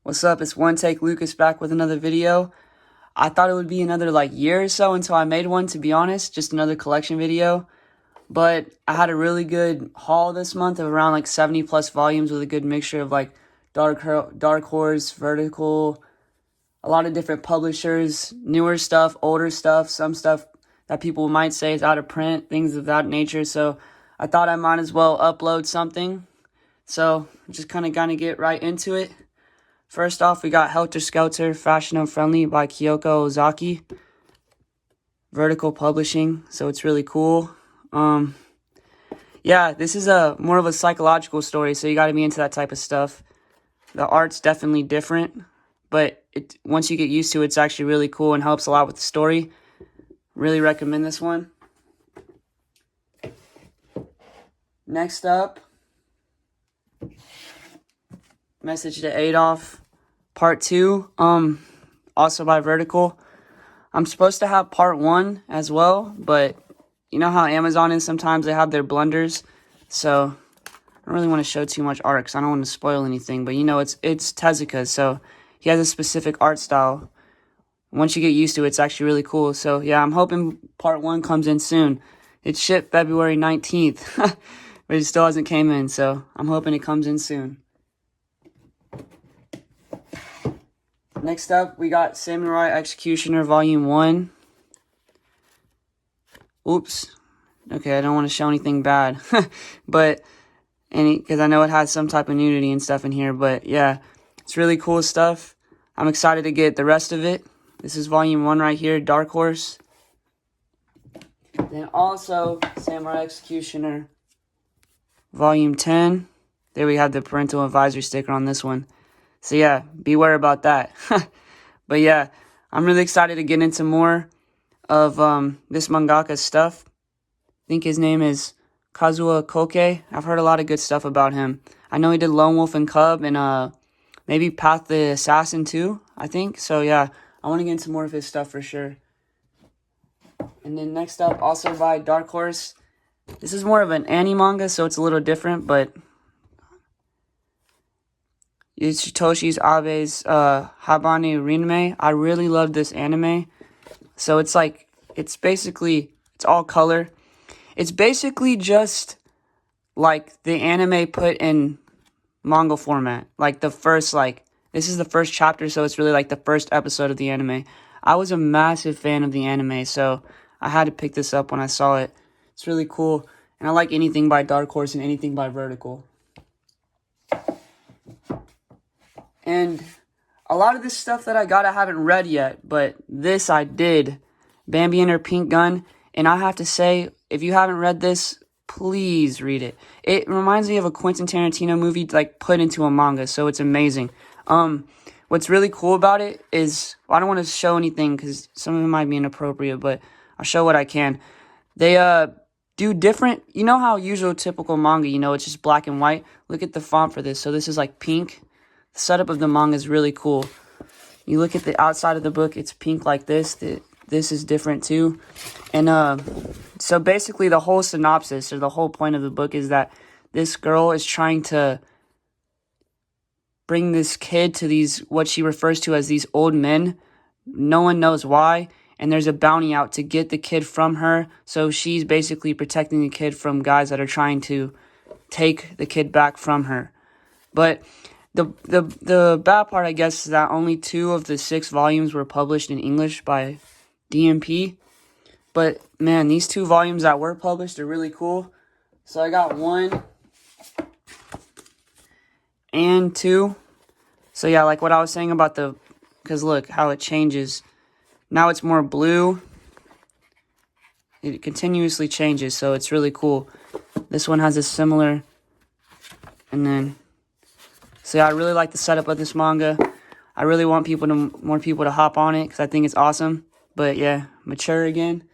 What's up? It's One Take Lucas back with another video. I thought it would be another year or so until I made one, to be honest, just another collection video. But I had a really good haul this month of around 70 plus volumes with a good mixture of Dark Horse, Vertical, a lot of different publishers, newer stuff, older stuff, some stuff that people might say is out of print, things of that nature. So I thought I might as well upload something. So just kind of gonna get right into it. First off, we got Helter Skelter, Fashion and Friendly by Kyoko Ozaki. Vertical Publishing, so it's really cool. Yeah, this is more of a psychological story, so you got to be into that type of stuff. The art's definitely different, but once you get used to it, it's actually really cool and helps a lot with the story. Really recommend this one. Next up, Message to Adolf, Part 2, also by Vertical. I'm supposed to have Part 1 as well, but you know how Amazon is, sometimes they have their blunders, so I don't really want to show too much art because I don't want to spoil anything, but you know, it's Tezuka, so he has a specific art style. Once you get used to it, it's actually really cool. So yeah, I'm hoping Part 1 comes in soon. It's shipped February 19th, but it still hasn't came in, so I'm hoping it comes in soon. Next up, we got Samurai Executioner Volume 1. Oops. Okay, I don't want to show anything bad. But, because I know it has some type of nudity and stuff in here. But, yeah, it's really cool stuff. I'm excited to get the rest of it. This is Volume 1 right here, Dark Horse. Then also, Samurai Executioner Volume 10. There we have the parental advisory sticker on this one. So yeah, beware about that. But yeah, I'm really excited to get into more of this mangaka's stuff. I think his name is Kazuo Koke. I've heard a lot of good stuff about him. I know he did Lone Wolf and Cub and maybe Path the Assassin too, I think. So yeah, I want to get into more of his stuff for sure. And then next up, also by Dark Horse. This is more of an anime manga, so it's a little different, but it's Toshi Abe's Habane Rinme. I really love this anime. So it's it's all color. It's basically just like the anime put in manga format. This is the first chapter, so it's really like the first episode of the anime. I was a massive fan of the anime, so I had to pick this up when I saw it. It's really cool. And I like anything by Dark Horse and anything by Vertical. And a lot of this stuff that I got, I haven't read yet, but this I did. Bambi and Her Pink Gun. And I have to say, if you haven't read this, please read it. It reminds me of a Quentin Tarantino movie, put into a manga, so it's amazing. What's really cool about it is, well, I don't want to show anything because some of it might be inappropriate, but I'll show what I can. They do different, you know how usual typical manga, it's just black and white. Look at the font for this. So this is pink. The setup of the manga is really cool. You look at the outside of the book, it's pink like this. This is different too. And so basically the whole synopsis or the whole point of the book is that this girl is trying to bring this kid to these, what she refers to as these old men. No one knows why. And there's a bounty out to get the kid from her. So she's basically protecting the kid from guys that are trying to take the kid back from her. But the bad part, I guess, is that only 2 of the 6 volumes were published in English by DMP. But, man, these 2 volumes that were published are really cool. So I got 1 and 2. So, yeah, like what I was saying about because look how it changes. Now it's more blue. It continuously changes, so it's really cool. This one has a similar, and then... So yeah, I really like the setup of this manga. I really want more people to hop on it because I think it's awesome. But yeah, mature again.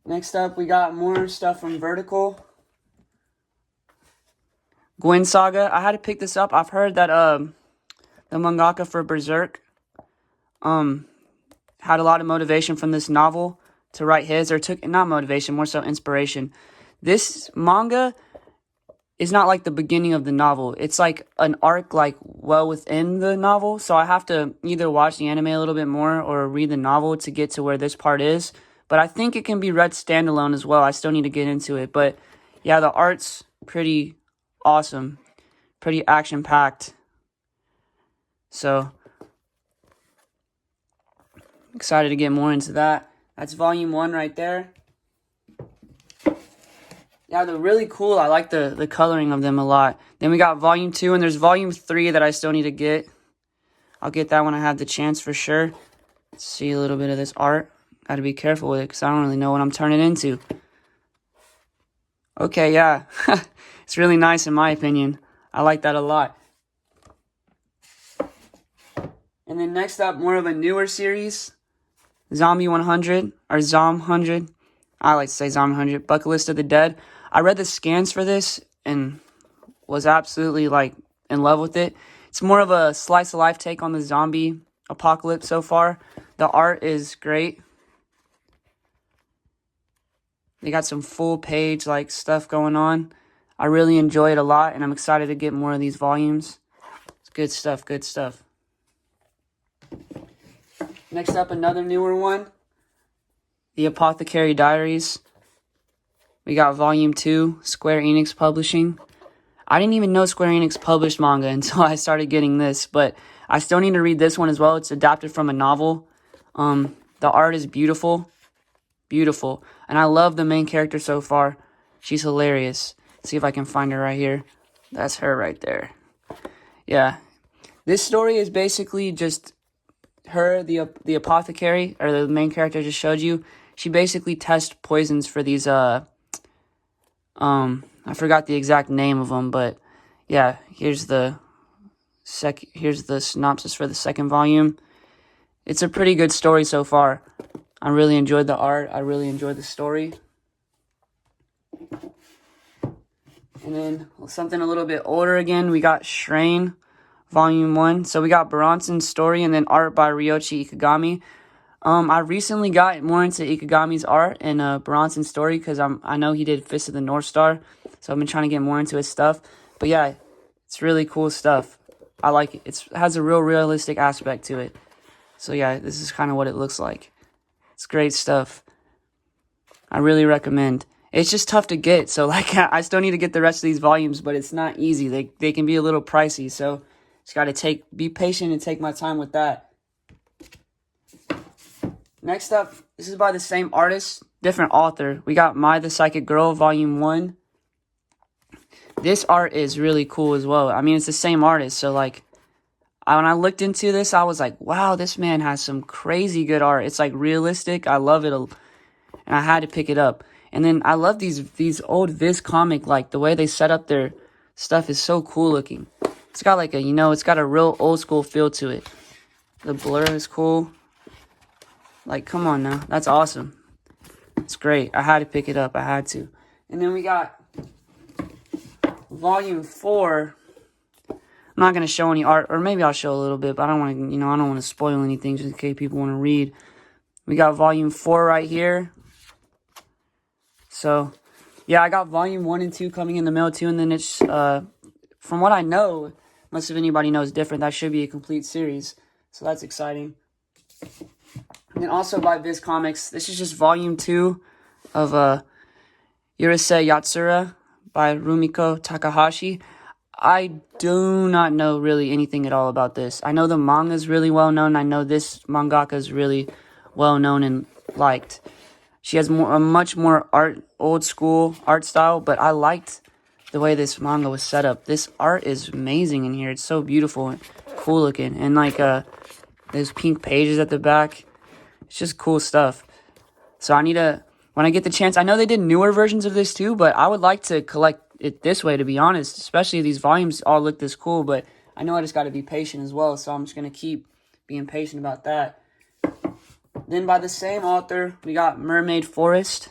Next up, we got more stuff from Vertical. Gwen Saga. I had to pick this up. I've heard that the mangaka for Berserk had a lot of motivation from this novel to write his, or took, not motivation, more so inspiration. This manga is not like the beginning of the novel. It's like an arc like well within the novel. So I have to either watch the anime a little bit more or read the novel to get to where this part is. But I think it can be read standalone as well. I still need to get into it. But yeah, the art's pretty awesome. Pretty action-packed. So excited to get more into that. That's volume 1 right there. Yeah, they're really cool. I like the coloring of them a lot. Then we got volume 2, and there's volume 3 that I still need to get. I'll get that when I have the chance for sure. Let's see a little bit of this art. Got to be careful with it because I don't really know what I'm turning into. Okay, yeah. It's really nice in my opinion. I like that a lot. And then next up, more of a newer series. Zombie 100, or Zom 100. I like to say Zom 100. Bucket List of the Dead. I read the scans for this and was absolutely like in love with it. It's more of a slice of life take on the zombie apocalypse so far. The art is great. They got some full page like stuff going on. I really enjoy it a lot, and I'm excited to get more of these volumes. It's good stuff, good stuff. Next up, another newer one. The Apothecary Diaries. We got volume 2, Square Enix Publishing. I didn't even know Square Enix published manga until I started getting this, but I still need to read this one as well. It's adapted from a novel. The art is beautiful. Beautiful. And I love the main character so far. She's hilarious. Let's see if I can find her right here. That's her right there. Yeah. This story is basically just her, the apothecary, or the main character I just showed you. She basically tests poisons for these, I forgot the exact name of them, but yeah, here's the synopsis for the second volume. It's a pretty good story so far. I really enjoyed the art. I really enjoyed the story. And then something a little bit older again. We got Shrine, Volume 1. So we got Bronson's story and then art by Ryoichi Ikegami. I recently got more into Ikegami's art and Bronson's story because I know he did Fist of the North Star. So I've been trying to get more into his stuff. But yeah, it's really cool stuff. I like it. It has a real realistic aspect to it. So yeah, this is kind of what it looks like. It's great stuff. I really recommend. It's just tough to get. So like I still need to get the rest of these volumes, but it's not easy. They can be a little pricey. So just got to be patient and take my time with that. Next up, this is by the same artist, different author. We got My the Psychic Girl, Volume 1. This art is really cool as well. I mean, it's the same artist. So, like, when I looked into this, I was like, wow, this man has some crazy good art. It's, like, realistic. I love it. And I had to pick it up. And then I love these old Viz comic. Like, the way they set up their stuff is so cool looking. It's got, like, it's got a real old school feel to it. The blur is cool. Like, come on now. That's awesome. It's great. I had to pick it up. I had to. And then we got Volume 4. I'm not going to show any art. Or maybe I'll show a little bit. But I don't want to, I don't want to spoil anything just in case people want to read. We got Volume 4 right here. So, yeah, I got Volume 1 and 2 coming in the mail too. And then it's, from what I know, unless if anybody knows different, that should be a complete series. So that's exciting. And then also by Viz Comics, this is just Volume 2 of Urusei Yatsura by Rumiko Takahashi. I do not know really anything at all about this. I know the manga is really well known. I know this mangaka is really well known and liked. She has a much more old school art style, but I liked the way this manga was set up. This art is amazing in here. It's so beautiful and cool looking. And like there's pink pages at the back. It's just cool stuff. So I need to, when I get the chance, I know they did newer versions of this too, but I would like to collect it this way, to be honest. Especially these volumes all look this cool, but I know I just got to be patient as well, so I'm just going to keep being patient about that. Then by the same author, we got Mermaid Forest.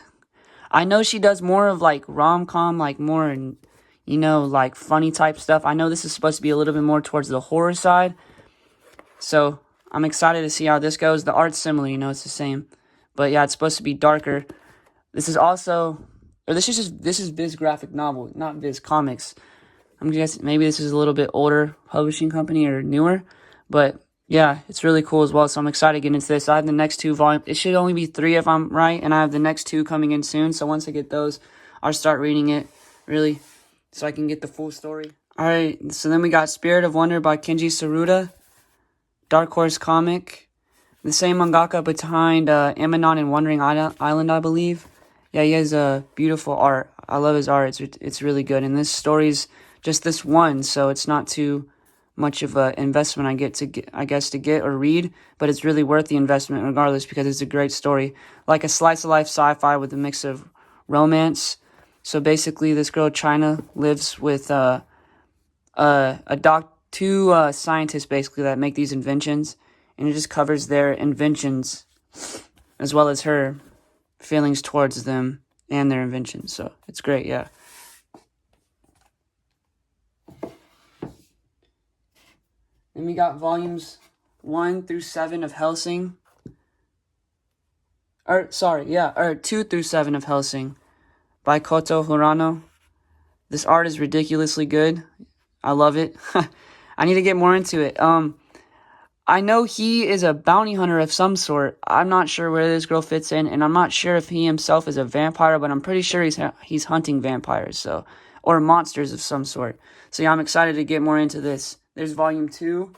I know she does more of like rom-com, like more, like funny type stuff. I know this is supposed to be a little bit more towards the horror side. So I'm excited to see how this goes. The art's similar, it's the same. But yeah, it's supposed to be darker. This is also or this is Viz graphic novel, not Viz comics. I'm guessing maybe this is a little bit older publishing company or newer, but yeah, it's really cool as well. So I'm excited to get into this. I have the next 2 volumes. It should only be 3 if I'm right, and I have the next 2 coming in soon. So once I get those, I'll start reading it really, so I can get the full story. All right, so then we got Spirit of Wonder by Kenji Tsuruta, Dark Horse comic, the same mangaka behind Amanon and Wandering Island, I believe. Yeah, he has beautiful art. I love his art. It's really good, and this story's just this one, so it's not too much of an investment I guess to get or read, but it's really worth the investment regardless because it's a great story, like a slice of life sci-fi with a mix of romance. So basically, this girl China lives with two scientists basically that make these inventions, and it just covers their inventions as well as her feelings towards them and their inventions. So it's great, yeah. Then we got volumes 1 through 7 of Hellsing. 2 through 7 of Hellsing by Koto Hirano. This art is ridiculously good. I love it. I need to get more into it. I know he is a bounty hunter of some sort. I'm not sure where this girl fits in, and I'm not sure if he himself is a vampire, but I'm pretty sure he's hunting vampires, or monsters of some sort. So yeah, I'm excited to get more into this. There's volume 2.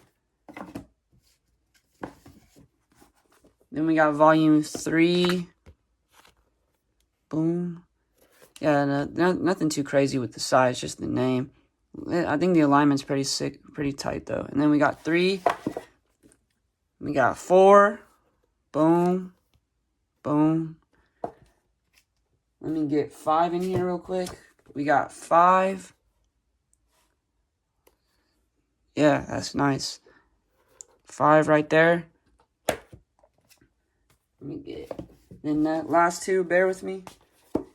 Then we got volume 3. Boom. Yeah, nothing too crazy with the size, just the name. I think the alignment's pretty tight though. And then we got 3. We got 4. Boom. Boom. Let me get 5 in here real quick. We got 5. Yeah, that's nice. 5 right there. Let me get... Then that last 2, bear with me.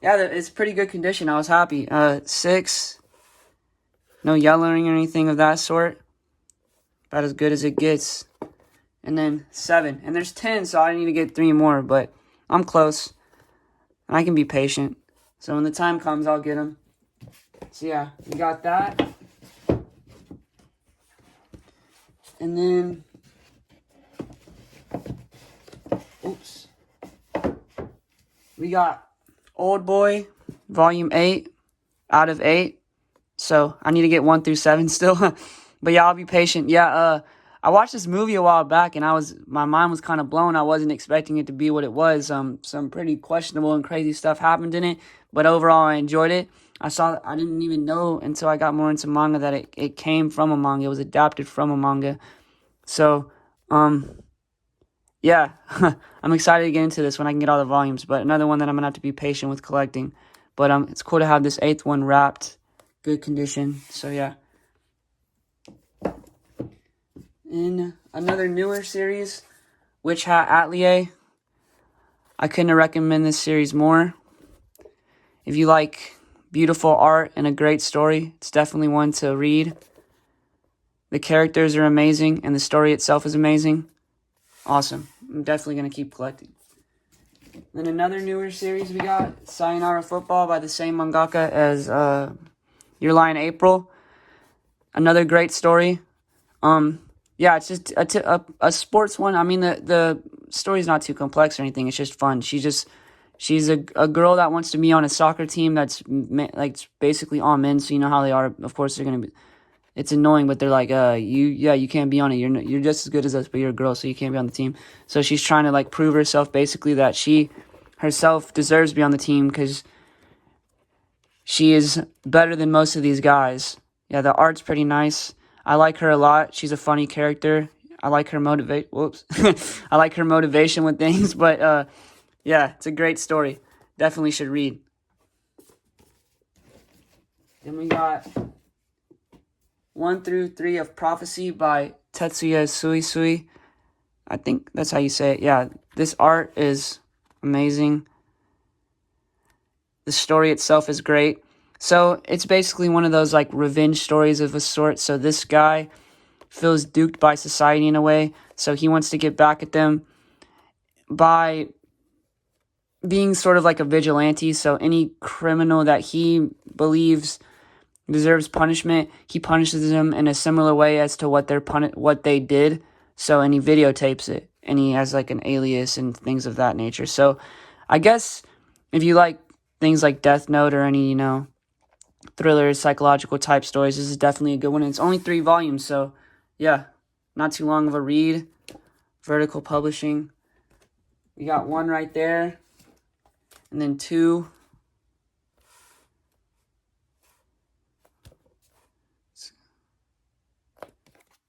Yeah, it's pretty good condition. I was happy. 6. No yellowing or anything of that sort. About as good as it gets. And then 7. And there's 10, so I need to get 3 more. But I'm close. And I can be patient. So when the time comes, I'll get them. So yeah, we got that. And then... Oops. We got Old Boy, Volume 8, out of 8. So, I need to get 1 through 7 still. But yeah, I'll be patient. Yeah, I watched this movie a while back, and my mind was kind of blown. I wasn't expecting it to be what it was. Some pretty questionable and crazy stuff happened in it. But overall, I enjoyed it. I didn't even know until I got more into manga that it came from a manga. It was adapted from a manga. So, yeah, I'm excited to get into this when I can get all the volumes, but another one that I'm going to have to be patient with collecting. But it's cool to have this 8th one wrapped, good condition, so yeah. In another newer series, Witch Hat Atelier. I couldn't recommend this series more. If you like beautiful art and a great story, it's definitely one to read. The characters are amazing, and the story itself is amazing. Awesome. I'm definitely going to keep collecting. Then another newer series we got, Sayonara Football by the same mangaka as Your Lie in April. Another great story. Yeah, it's just a sports one. I mean, the story's not too complex or anything. It's just fun. She's a girl that wants to be on a soccer team that's like basically all men, so you know how they are. Of course, they're going to be... It's annoying, but they're like, you can't be on it. You're just as good as us, but you're a girl, so you can't be on the team. So she's trying to like prove herself, basically, that she herself deserves to be on the team because she is better than most of these guys. Yeah, the art's pretty nice. I like her a lot. She's a funny character. I like her I like her motivation with things, but yeah, it's a great story. Definitely should read. Then we got 1 through 3 of Prophecy by Tetsuya Suisui. I think that's how you say it. Yeah, this art is amazing. The story itself is great. So it's basically one of those like revenge stories of a sort. So this guy feels duped by society in a way. So he wants to get back at them by being sort of like a vigilante. So any criminal that he believes deserves punishment, he punishes them in a similar way as to what they did. So, and he videotapes it, and he has like an alias and things of that nature. So, I guess if you like things like Death Note or any, thrillers, psychological type stories, this is definitely a good one. And it's only 3 volumes, so yeah, not too long of a read. Vertical Publishing. We got 1 right there, and then 2.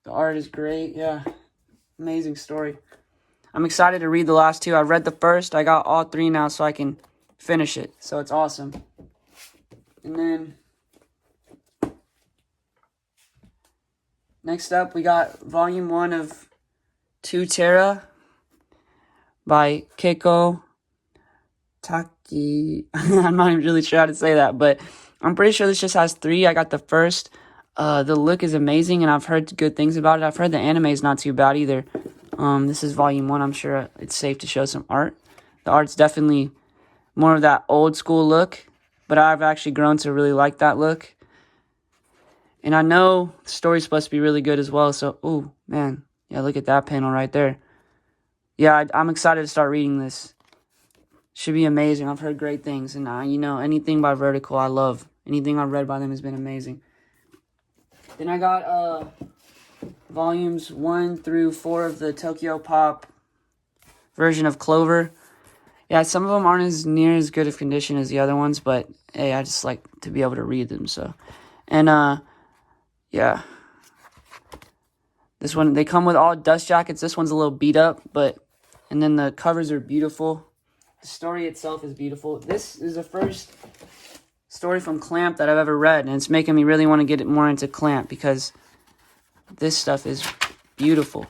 The art is great, yeah. Amazing story. I'm excited to read the last 2. I read the first. I got all 3 now so I can finish it. So it's awesome. And then next up, we got volume 1 of 2 Terra by Keiko Taki. I'm not even really sure how to say that, but I'm pretty sure this just has 3. I got the first. The look is amazing, and I've heard good things about it. I've heard the anime is not too bad either. This is volume 1. I'm sure it's safe to show some art. The art's definitely more of that old school look, but I've actually grown to really like that look. And I know the story's supposed to be really good as well, so, ooh, man. Yeah, look at that panel right there. Yeah, I'm excited to start reading this. Should be amazing. I've heard great things, and anything by Vertical I love. Anything I've read by them has been amazing. Then I got volumes 1 through 4 of the Tokyo Pop version of Clover. Yeah, some of them aren't as good of condition as the other ones, but hey, I just like to be able to read them, so. And, yeah. This one, they come with all dust jackets. This one's a little beat up, and then the covers are beautiful. The story itself is beautiful. This is the first story from Clamp that I've ever read, and it's making me really want to get more into Clamp because this stuff is beautiful.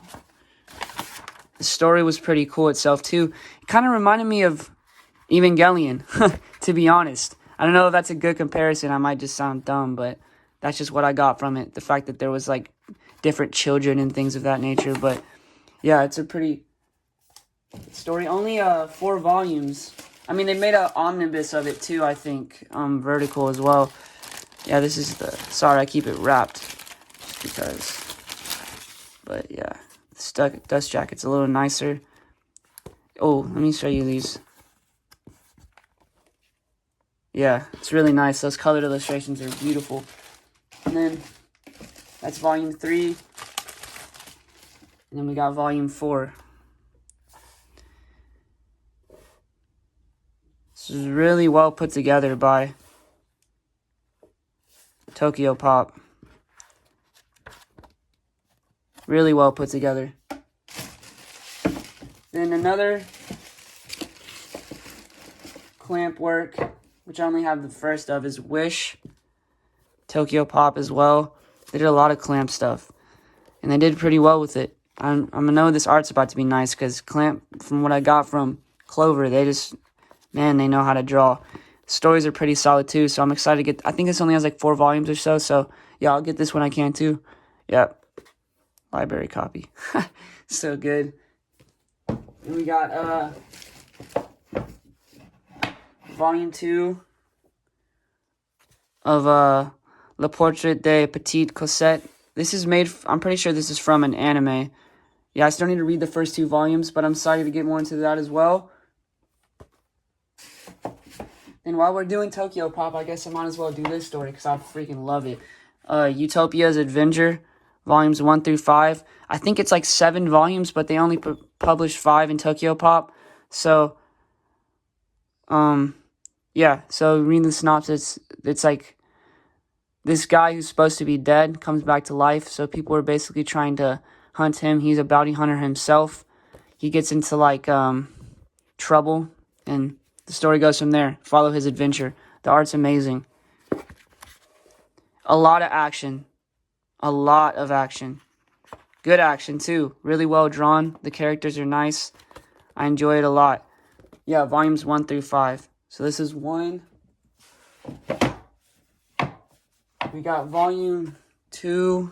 The story was pretty cool itself, too. It kind of reminded me of Evangelion, to be honest. I don't know if that's a good comparison. I might just sound dumb, but that's just what I got from it. The fact that there was, like, different children and things of that nature. But, yeah, it's a pretty story. Only 4 volumes. I mean, they made an omnibus of it, too, I think. Vertical as well. Yeah, this is the... Sorry, I keep it wrapped. Just because... But, yeah. Dust jacket's a little nicer. Oh, let me show you these. Yeah, it's really nice. Those colored illustrations are beautiful. And then that's volume 3. And then we got volume 4. This is really well put together by Tokyo Pop. Really well put together. Then another Clamp work, which I only have the first of, is Wish. Tokyo Pop as well. They did a lot of Clamp stuff. And they did pretty well with it. I'm gonna know this art's about to be nice because Clamp, from what I got from Clover, they know how to draw. Stories are pretty solid too, so I'm excited to get... I think this only has like 4 volumes or so, so yeah, I'll get this when I can too. Yep. Library copy. So good. And we got volume 2 of Le Portrait de Petite Cosette. This is made... I'm pretty sure this is from an anime. Yeah, I still need to read the first 2 volumes, but I'm excited to get more into that as well. And while we're doing Tokyo Pop, I guess I might as well do this story because I freaking love it. Utopia's Adventure, volumes 1 through 5. I think it's like 7 volumes, but they only published 5 in Tokyo Pop. So, yeah. So reading the synopsis, it's like this guy who's supposed to be dead comes back to life. So people are basically trying to hunt him. He's a bounty hunter himself. He gets into like trouble, and the story goes from there. Follow his adventure. The art's amazing. A lot of action. A lot of action. Good action, too. Really well drawn. The characters are nice. I enjoy it a lot. Yeah, volumes 1 through 5. So this is 1. We got volume 2.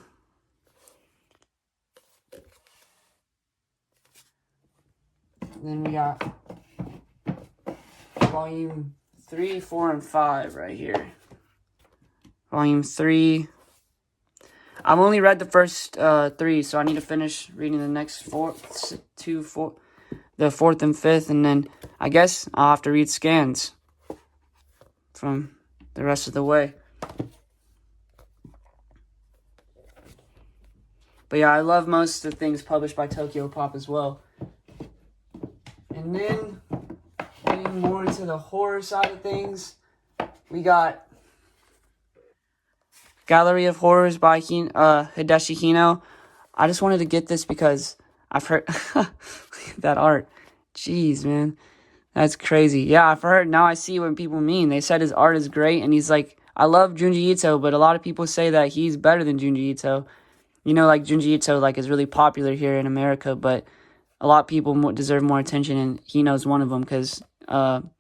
Then we got volume 3, 4, and 5 right here. Volume 3. I've only read the first 3, so I need to finish reading the next 4, the 4th and 5th, and then I guess I'll have to read scans from the rest of the way. But yeah, I love most of the things published by Tokyo Pop as well. And then, getting more into the horror side of things, we got Gallery of Horrors by Hideshi Hino. I just wanted to get this because I've heard that art. Jeez, man. That's crazy. Yeah, I've heard. Now I see what people mean. They said his art is great, and he's like, I love Junji Ito, but a lot of people say that he's better than Junji Ito. You know, like Junji Ito, like, is really popular here in America, but a lot of people deserve more attention, and Hino's one of them, because I'm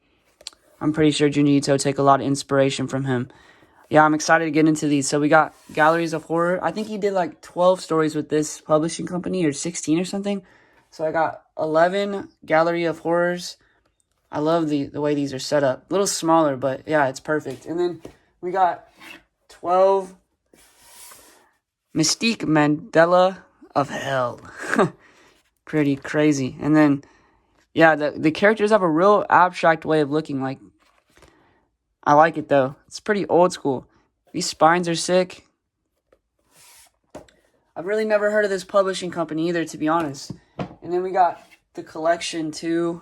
pretty sure Junji Ito take a lot of inspiration from him. Yeah, I'm excited to get into these. So we got Galleries of Horror. I think he did like 12 stories with this publishing company, or 16 or something. So I got 11 Gallery of Horrors. I love the way these are set up. A little smaller, but yeah, it's perfect. And then we got 12 Mystique Mandela of Hell. Pretty crazy. And then, yeah, the characters have a real abstract way of looking. Like, I like it, though. It's pretty old school. These spines are sick. I've really never heard of this publishing company either, to be honest. And then we got the collection, too.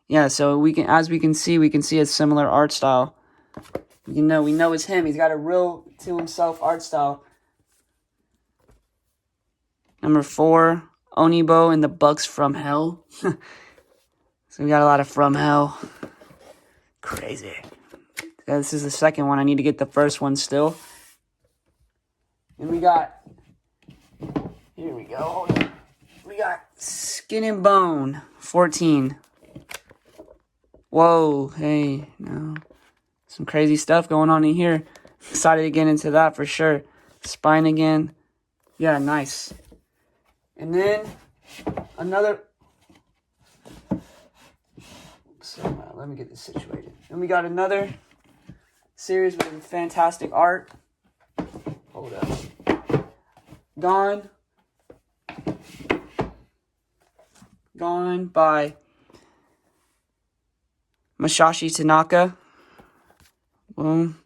Yeah, so we can see a similar art style. We know it's him. He's got a real to himself art style. Number 4, Onibo and the Bugs from Hell. So we got a lot of From Hell. Crazy. Yeah, this is the second one. I need to get the first one still. And we got, here we go. We got Skin and Bone, 14. Whoa, hey, no. Some crazy stuff going on in here. Excited to get into that for sure. Spine again. Yeah, nice. And then another. So, let me get this situated. And we got another series with fantastic art. Hold up. Gone by Masashi Tanaka. Boom.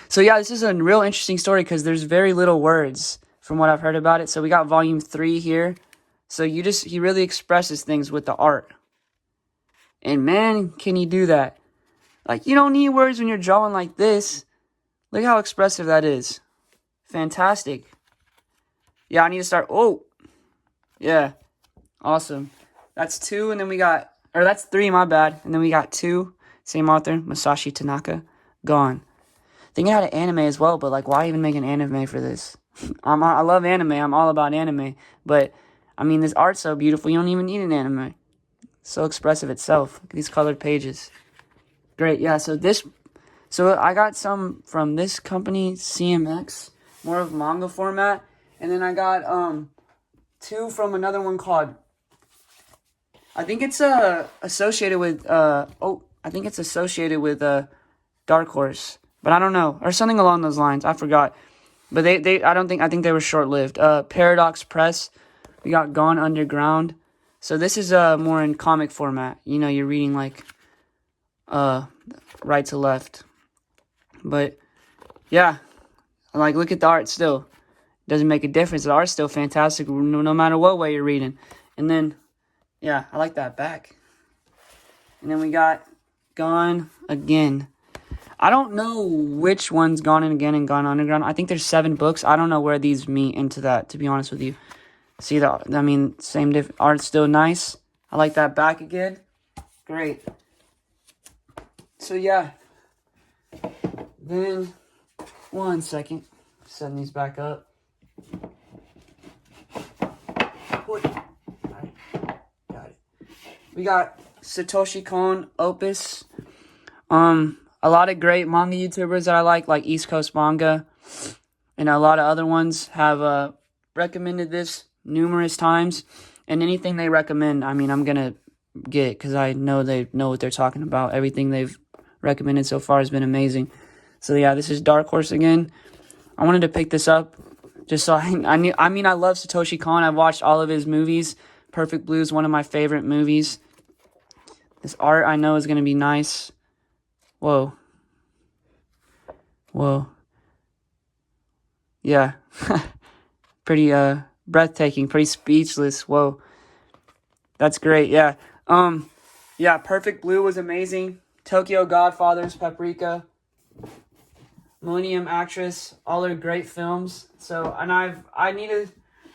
So yeah, this is a real interesting story because there's very little words from what I've heard about it. So we got volume 3 here. So he really expresses things with the art. And man, can he do that. Like, you don't need words when you're drawing like this. Look how expressive that is. Fantastic. Yeah, I need to start. Oh, yeah. Awesome. That's 2, and then we got, or that's 3, my bad. And then we got 2, same author, Masashi Tanaka, Gone. Thinking I had an anime as well, but like, why even make an anime for this? I love anime. I'm all about anime. But, I mean, this art's so beautiful, you don't even need an anime. So expressive itself. Look at these colored pages. Great, yeah, so I got some from this company, CMX, more of manga format. And then I got 2 from another one called, I think it's associated with Dark Horse, but I don't know, or something along those lines. I forgot, but I think they were short lived. Paradox Press, we got Gone Underground. So this is more in comic format. You know, you're reading like right to left. But yeah, like look at the art still. Doesn't make a difference. The art's still fantastic no matter what way you're reading. And then, yeah, I like that back. And then we got Gone Again. I don't know which one's Gone Again and Gone Underground. I think there's 7 books. I don't know where these meet into that, to be honest with you. See, same art's still nice. I like that back again. Great. So, yeah. Then, 1 second. Setting these back up. Alright, got it. We got Satoshi Kon, Opus. A lot of great manga YouTubers that I like East Coast Manga, and a lot of other ones have recommended this numerous times, and anything they recommend, I mean, I'm gonna get, because I know they know what they're talking about. Everything they've recommended so far has been amazing. So yeah, this is Dark Horse again. I wanted to pick this up just so I love Satoshi Kon. I've watched all of his movies. Perfect Blue is one of my favorite movies. This art I know is going to be nice. Whoa. Yeah. Pretty breathtaking, pretty speechless. Whoa. That's great. Yeah. Yeah, Perfect Blue was amazing. Tokyo Godfathers, Paprika, Millennium Actress, all are great films. So, and I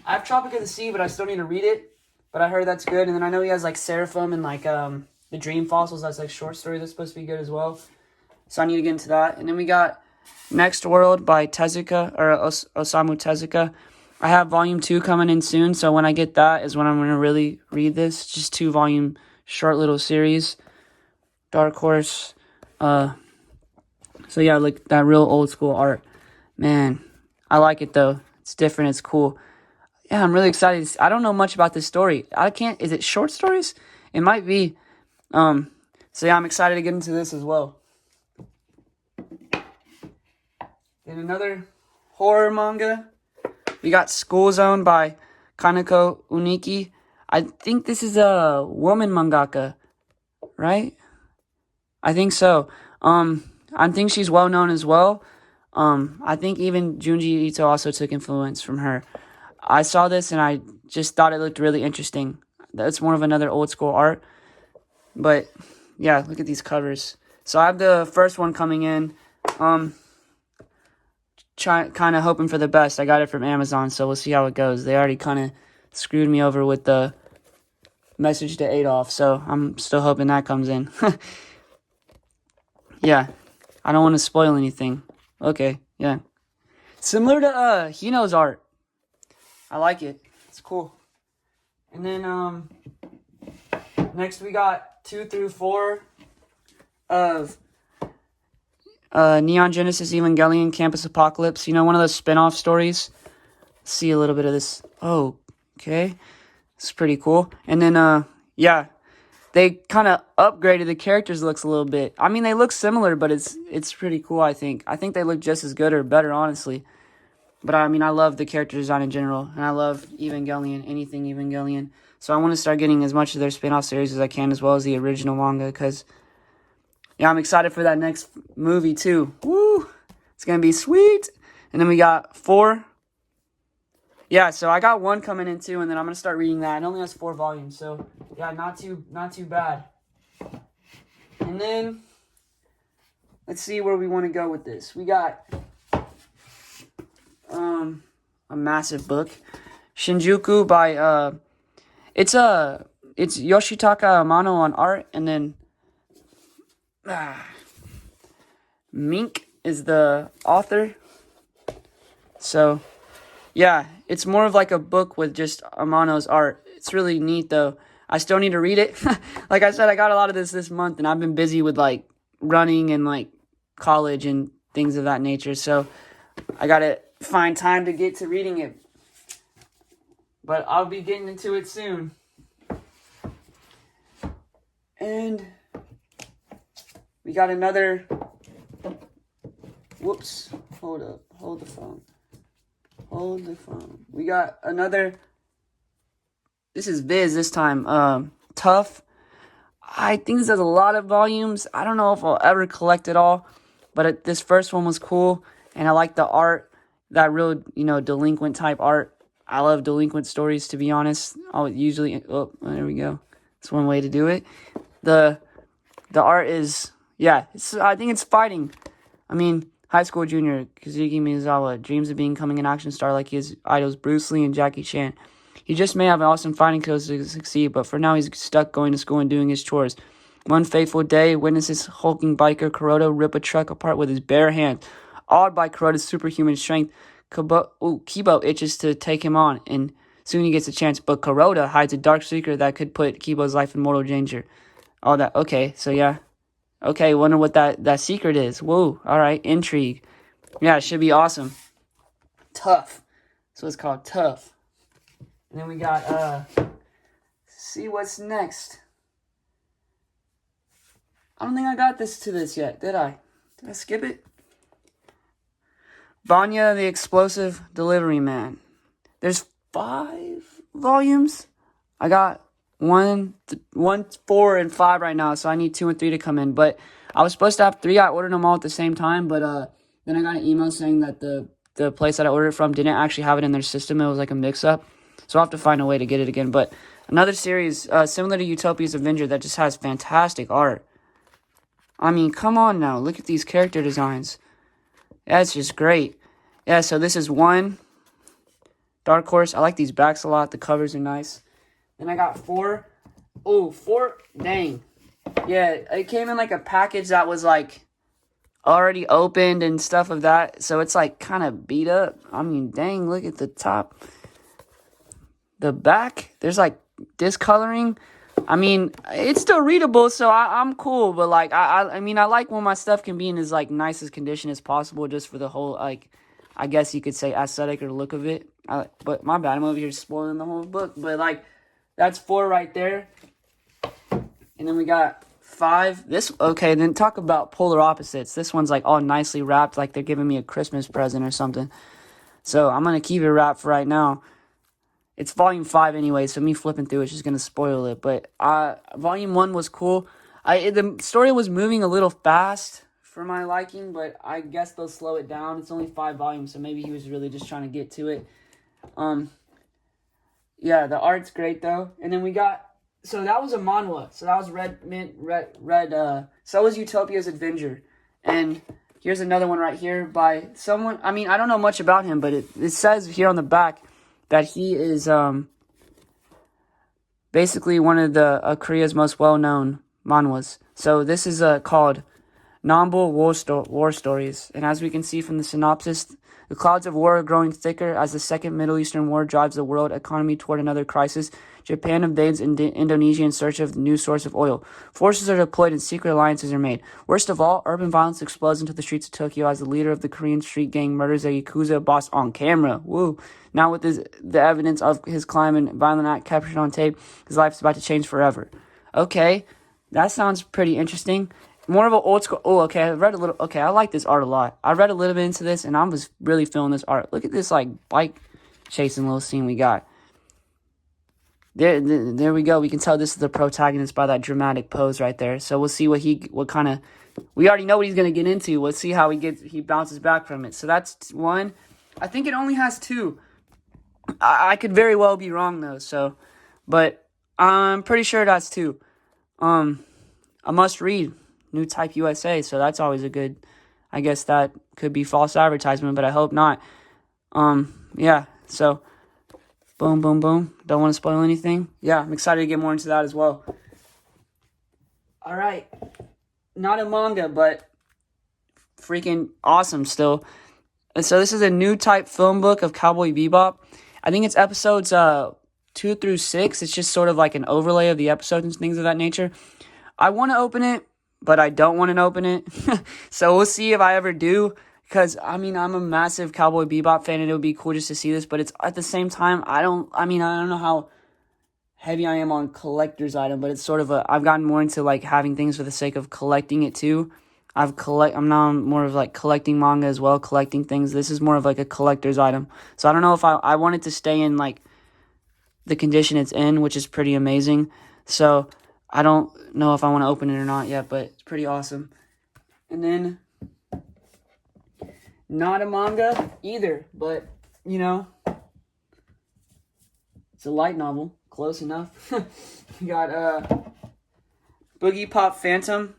have Tropic of the Sea, but I still need to read it. But I heard that's good. And then I know he has like Seraphim and like the Dream Fossils. That's like short story that's supposed to be good as well. So I need to get into that. And then we got Next World by Tezuka, or Osamu Tezuka. I have volume 2 coming in soon. So when I get that is when I'm going to really read this. Just 2-volume short little series. Dark Horse. So yeah, like that real old school art. Man, I like it though. It's different. It's cool. Yeah, I'm really excited. I don't know much about this story. Is it short stories? It might be. So yeah, I'm excited to get into this as well. And another horror manga. We got School Zone by Kaneko Uniki. I think this is a woman mangaka, right? I think so. I think she's well known as well. I think even Junji Ito also took influence from her. I saw this and I just thought it looked really interesting. That's more of another old school art. But yeah, look at these covers. So I have the first one coming in. Kind of hoping for the best. I got it from Amazon, so we'll see how it goes. They already kind of screwed me over with the Message to Adolf, so I'm still hoping that comes in. Yeah, I don't want to spoil anything. Okay, yeah. Similar to Hino's art. I like it. It's cool. And then next we got 2 through 4 of Neon Genesis Evangelion Campus Apocalypse. You know, one of those spin-off stories. Let's see a little bit of this. Oh, okay. It's pretty cool. And then yeah, they kind of upgraded the characters' looks a little bit. I mean, they look similar, but it's pretty cool, I think. I think they look just as good or better, honestly. But I mean, I love the character design in general, and I love Evangelion, anything Evangelion. So I want to start getting as much of their spin-off series as I can, as well as the original manga, because, yeah, I'm excited for that next movie, too. Woo! It's going to be sweet! And then we got 4. Yeah, so I got 1 coming in, too, and then I'm going to start reading that. It only has 4 volumes, so, yeah, not too bad. And then, let's see where we want to go with this. We got a massive book, Shinjuku by it's Yoshitaka Amano on art, and then Mink is the author. So yeah, it's more of like a book with just Amano's art. It's really neat though. I still need to read it. Like I said, I got a lot of this month, and I've been busy with like running and like college and things of that nature. So I gotta find time to get to reading it. But I'll be getting into it soon. And we got another. Whoops. Hold up. Hold the phone. We got another. This is Viz this time. Tough. I think this has a lot of volumes. I don't know if I'll ever collect it all. But this first one was cool. And I like the art. That real, delinquent type art. I love delinquent stories, to be honest. I'll usually... Oh, there we go. That's one way to do it. The art is... Yeah, I think it's fighting. I mean, high school junior Kazuki Miyazawa dreams of becoming an action star like his idols Bruce Lee and Jackie Chan. He just may have an awesome fighting skills to succeed, but for now he's stuck going to school and doing his chores. One fateful day, witnesses hulking biker Kuroda rip a truck apart with his bare hands. Awed by Kuroda's superhuman strength, Kibo itches to take him on, and soon he gets a chance. But Kuroda hides a dark secret that could put Kibo's life in mortal danger. All that. Okay, so yeah. Okay, wonder what that secret is. Whoa, alright, intrigue. Yeah, it should be awesome. Tough. So it's called Tough. And then we got, see what's next. I don't think I got this yet, did I? Did I skip it? Vanya the Explosive Delivery Man. There's 5 volumes. I got 1, 4, and 5 right now, so I need 2 and 3 to come in. But I was supposed to have 3. I ordered them all at the same time, but then I got an email saying that the place that I ordered it from didn't actually have it in their system. It was like a mix-up. So I'll have to find a way to get it again. But another series similar to Utopia's Avenger that just has fantastic art. I mean, come on now. Look at these character designs. That's just great. Yeah, so this is 1. Dark Horse. I like these backs a lot. The covers are nice. Then I got 4. Oh, 4. Dang. Yeah, it came in like a package that was like already opened and stuff of that. So it's like kind of beat up. I mean, dang, look at the top. The back, there's like discoloring. I mean, it's still readable, so I'm cool. But like, I mean, I like when my stuff can be in as like nicest condition as possible, just for the whole like, I guess you could say aesthetic or look of it. But my bad, I'm over here spoiling the whole book. But like, that's 4 right there. And then we got 5. Okay, then talk about polar opposites. This one's like all nicely wrapped, like they're giving me a Christmas present or something. So I'm gonna keep it wrapped for right now. It's volume 5 anyway, so me flipping through it's just going to spoil it. But volume 1 was cool. The story was moving a little fast for my liking, but I guess they'll slow it down. It's only 5 volumes, so maybe he was really just trying to get to it. Yeah, the art's great, though. And then we got... So that was a manhwa. So that was so was Utopia's Avenger. And here's another one right here by someone... I mean, I don't know much about him, but it says here on the back that he is basically one of the Korea's most well-known manhwas. So this is called Nambo War Stories. And as we can see from the synopsis, the clouds of war are growing thicker as the Second Middle Eastern War drives the world economy toward another crisis. Japan invades Indonesia in search of a new source of oil. Forces are deployed and secret alliances are made. Worst of all, urban violence explodes into the streets of Tokyo as the leader of the Korean street gang murders a Yakuza boss on camera. Woo! Now with the evidence of his crime and violent act captured on tape, his life is about to change forever. Okay, that sounds pretty interesting. More of an old school... Oh, okay, I like this art a lot. I read a little bit into this, and I was really feeling this art. Look at this, like, bike chasing little scene we got. There we go. We can tell this is the protagonist by that dramatic pose right there. So we'll see what kind of... We already know what he's going to get into. We'll see how he bounces back from it. So that's 1. I think it only has 2. I could very well be wrong, though, so... But I'm pretty sure that's 2. A must-read. New Type USA, so that's always a good... I guess that could be false advertisement, but I hope not. Yeah, so... Boom, boom, boom. Don't want to spoil anything. Yeah, I'm excited to get more into that as well. Alright. Not a manga, but freaking awesome still. And so this is a new type film book of Cowboy Bebop. I think it's episodes 2 through 6. It's just sort of like an overlay of the episodes and things of that nature. I want to open it, but I don't want to open it. So we'll see if I ever do. Because, I mean, I'm a massive Cowboy Bebop fan, and it would be cool just to see this. But it's at the same time, I don't know how heavy I am on collector's item. But it's sort of I've gotten more into, like, having things for the sake of collecting it, too. I'm now more of, like, collecting manga as well, collecting things. This is more of, like, a collector's item. So I don't know if I want it to stay in, like, the condition it's in, which is pretty amazing. So I don't know if I want to open it or not yet, but it's pretty awesome. And then... Not a manga either, but, you know, it's a light novel. Close enough. We got Boogie Pop Phantom,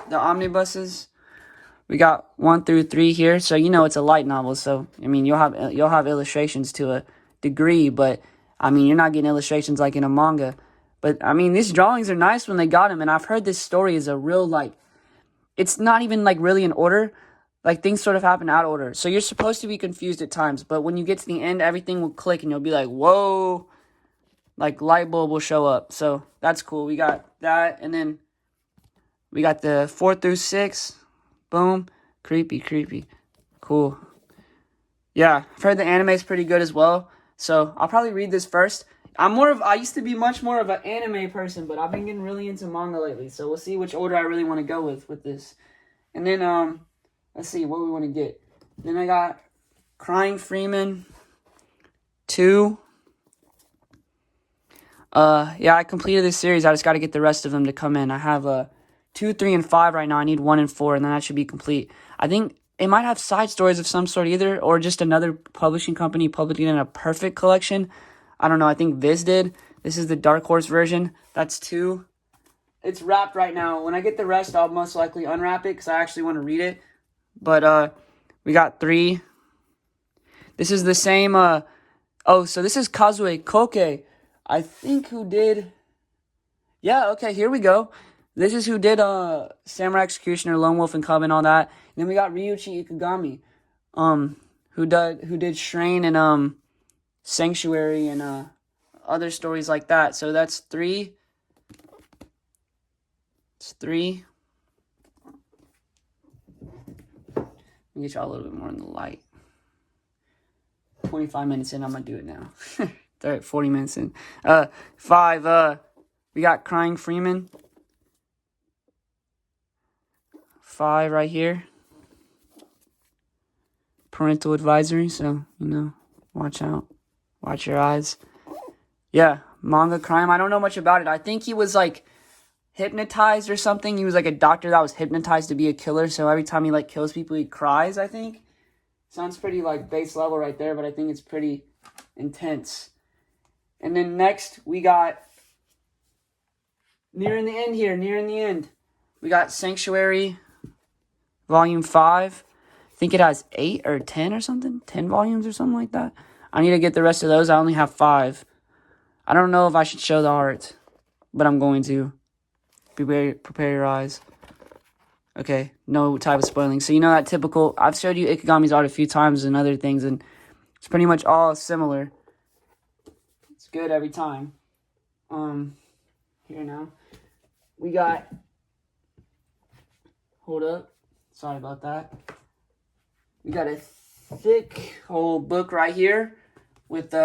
the omnibuses. We got 1 through 3 here, so you know it's a light novel. So I mean, you'll have illustrations to a degree, but I mean, you're not getting illustrations like in a manga. But I mean, these drawings are nice when they got them, and I've heard this story is a real, like, it's not even like really in order. Like, things sort of happen out of order. So you're supposed to be confused at times. But when you get to the end, everything will click and you'll be like, whoa. Like, light bulb will show up. So that's cool. We got that. And then we got the 4 through 6. Boom. Creepy. Cool. Yeah. I've heard the anime is pretty good as well. So I'll probably read this first. I used to be much more of an anime person, but I've been getting really into manga lately. So we'll see which order I really want to go with this. And then let's see what we want to get. Then I got Crying Freeman 2. Yeah, I completed this series. I just got to get the rest of them to come in. I have 2, 3, and 5 right now. I need 1 and 4, and then that should be complete. I think it might have side stories of some sort either, or just another publishing company publishing in a perfect collection. I don't know. I think Viz did. This is the Dark Horse version. That's 2. It's wrapped right now. When I get the rest, I'll most likely unwrap it because I actually want to read it. But we got 3. This is the same. So this is Kazue Koke. I think who did. Yeah, okay, here we go. This is who did Samurai Executioner, Lone Wolf, and Cub, and all that. And then we got Ryuichi Ikegami, who did Shrine and Sanctuary and other stories like that. So that's 3. It's 3. Let me get y'all a little bit more in the light. 25 minutes in, I'm gonna do it now. 40 minutes in. 5. We got Crying Freeman. 5 right here. Parental advisory, so, watch out. Watch your eyes. Yeah, manga crime. I don't know much about it. I think he was, hypnotized or something. He was, a doctor that was hypnotized to be a killer, so every time he, kills people, he cries, I think. Sounds pretty, base level right there, but I think it's pretty intense. And then next, we got... Nearing the end. We got Sanctuary, Volume 5. I think it has 8 or 10 or something. 10 volumes or something like that. I need to get the rest of those. I only have 5. I don't know if I should show the art, but I'm going to. Prepare your eyes. Okay, no type of spoiling. So that typical... I've showed you Ikegami's art a few times and other things, and it's pretty much all similar. It's good every time. Here now. We got... Hold up. Sorry about that. We got a thick old book right here with we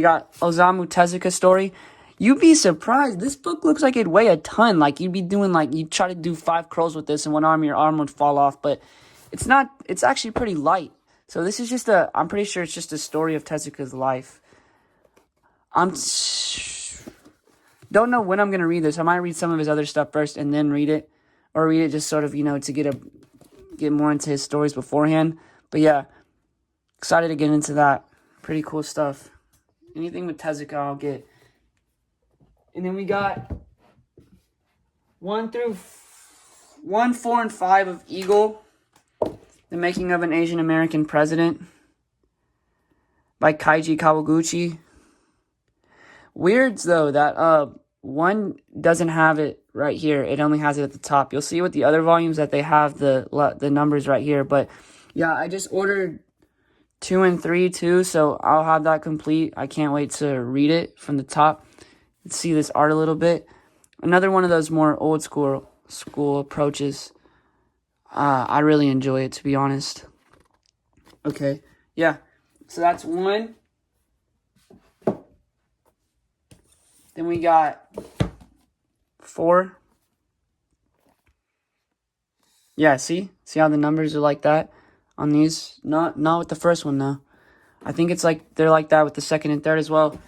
got Osamu Tezuka story. You'd be surprised. This book looks like it'd weigh a ton. You'd be doing you'd try to do 5 curls with this in one arm, your arm would fall off, but it's not. It's actually pretty light. So this is just I'm pretty sure it's just a story of Tezuka's life. Don't know when I'm going to read this. I might read some of his other stuff first and then read it. Or read it just sort of, to get more into his stories beforehand. But yeah, excited to get into that. Pretty cool stuff. Anything with Tezuka, I'll get. And then we got 1, 4, and 5 of Eagle. The Making of an Asian American President. By Kaiji Kawaguchi. Weird, though, that one doesn't have it right here. It only has it at the top. You'll see with the other volumes that they have the numbers right here. But yeah, I just ordered 2 and 3 too, so I'll have that complete. I can't wait to read it from the top and see this art a little bit. Another one of those more old school approaches. I really enjoy it, to be honest. Okay, yeah. So that's 1. Then we got 4. Yeah, see how the numbers are like that on these? Not with the first one though. I think it's they're like that with the second and third as well.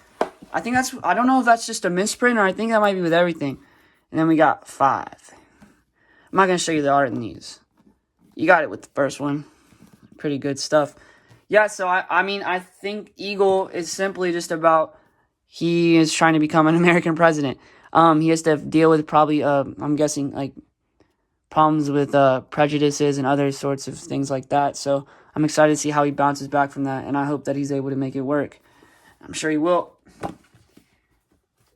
I don't know if that's just a misprint or I think that might be with everything. And then we got 5. I'm not gonna show you the art in these. You got it with the first one. Pretty good stuff. Yeah, so I think Eagle is simply just about he is trying to become an American president. He has to deal with probably, I'm guessing, problems with prejudices and other sorts of things like that. So I'm excited to see how he bounces back from that, and I hope that he's able to make it work. I'm sure he will.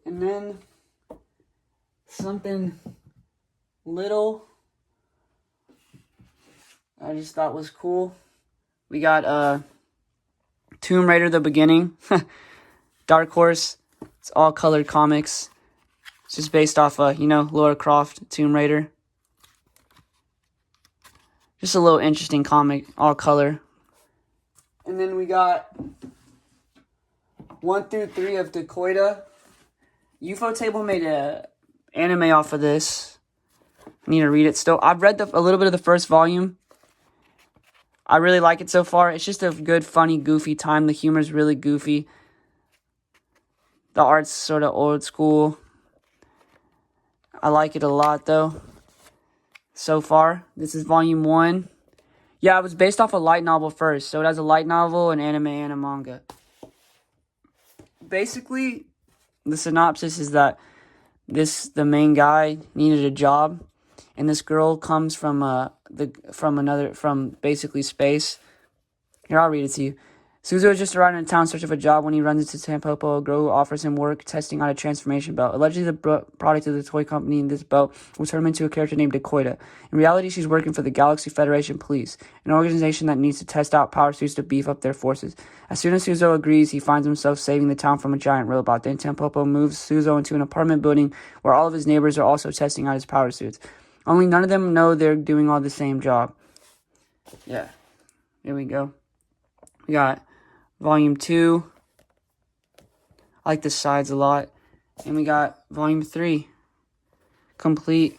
And then something little I just thought was cool. We got Tomb Raider: The Beginning. Dark Horse. It's all colored comics. It's just based off Lara Croft, Tomb Raider. Just a little interesting comic, all color. And then we got 1 through 3 of Dakoita. UFO Table made a anime off of this. I need to read it still. I've read a little bit of the first volume. I really like it so far. It's just a good, funny, goofy time. The humor's really goofy. The art's sort of old school. I like it a lot, though. So far, this is volume 1. Yeah, it was based off a light novel first. So it has a light novel, an anime, and a manga. Basically, the synopsis is that the main guy needed a job, and this girl comes from basically space. Here, I'll read it to you. Suzo is just arriving in town searching for a job when he runs into Tampopo. A girl who offers him work testing out a transformation belt. Allegedly, the product of the toy company in this belt will turn him into a character named Dakoita. In reality, she's working for the Galaxy Federation Police, an organization that needs to test out power suits to beef up their forces. As soon as Suzo agrees, he finds himself saving the town from a giant robot. Then Tampopo moves Suzo into an apartment building where all of his neighbors are also testing out his power suits. Only none of them know they're doing all the same job. Yeah. Here we go. We got Volume 2. I like the sides a lot. And we got Volume 3. Complete.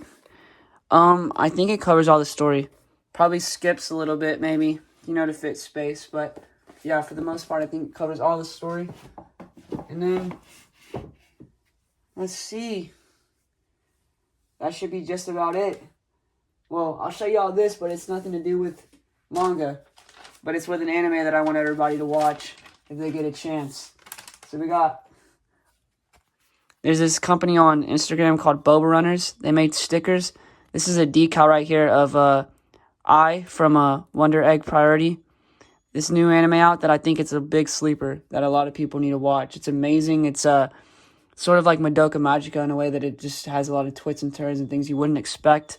I think it covers all the story. Probably skips a little bit, maybe, to fit space. But, yeah, for the most part, I think it covers all the story. And then, let's see. That should be just about it. Well, I'll show you all this, but it's nothing to do with manga. But it's with an anime that I want everybody to watch if they get a chance. So there's this company on Instagram called Boba Runners. They made stickers. This is a decal right here of I from Wonder Egg Priority. This new anime out that I think it's a big sleeper that a lot of people need to watch. It's amazing. It's sort of like Madoka Magica in a way that it just has a lot of twists and turns and things you wouldn't expect.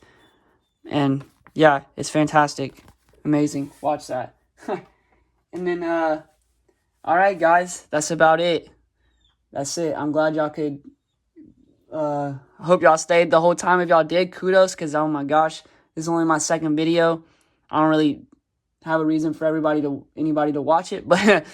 And yeah, it's fantastic. Amazing. Watch that. And then, alright guys, that's about it. That's it. I'm glad y'all could, hope y'all stayed the whole time. If y'all did, kudos, because oh my gosh, this is only my second video. I don't really have a reason for anybody to watch it, but